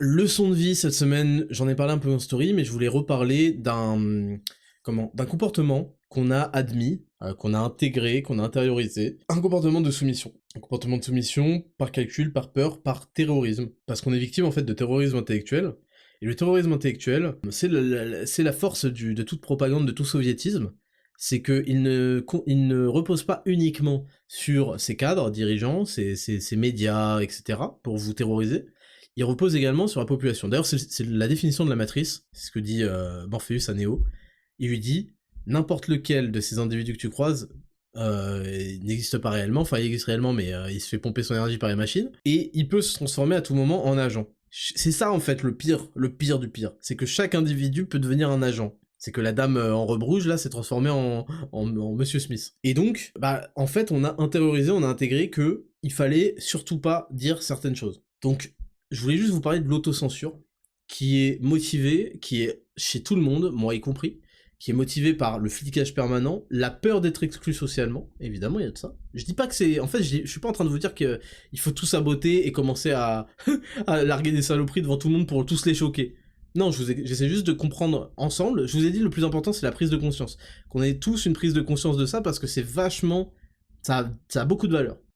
Leçon de vie cette semaine, j'en ai parlé un peu en story, mais je voulais reparler d'un comportement qu'on a admis, qu'on a intégré, qu'on a intériorisé, un comportement de soumission. Un comportement de soumission par calcul, par peur, par terrorisme. Parce qu'on est victime en fait de terrorisme intellectuel. Et le terrorisme intellectuel, c'est la force de toute propagande, de tout soviétisme, c'est il ne repose pas uniquement sur ses cadres dirigeants, ses médias, etc., pour vous terroriser, il repose également sur la population. D'ailleurs, c'est la définition de la matrice, c'est ce que dit Morpheus à Neo. Il lui dit, n'importe lequel de ces individus que tu croises n'existe pas réellement, enfin il existe réellement, mais il se fait pomper son énergie par les machines, et il peut se transformer à tout moment en agent. C'est ça en fait le pire du pire, c'est que chaque individu peut devenir un agent. C'est que la dame en robe rouge là s'est transformée en Monsieur Smith. Et donc, bah en fait on a intériorisé, on a intégré que il fallait surtout pas dire certaines choses. Donc je voulais juste vous parler de l'autocensure, qui est motivée, qui est chez tout le monde, moi y compris, qui est motivée par le flicage permanent, la peur d'être exclu socialement, évidemment il y a de ça. Je dis pas que c'est... En fait, je suis pas en train de vous dire qu'il faut tout saboter et commencer à, à larguer des saloperies devant tout le monde pour tous les choquer. Non, j'essaie juste de comprendre ensemble. Je vous ai dit, le plus important, c'est la prise de conscience. Qu'on ait tous une prise de conscience de ça, parce que c'est vachement... Ça a beaucoup de valeur.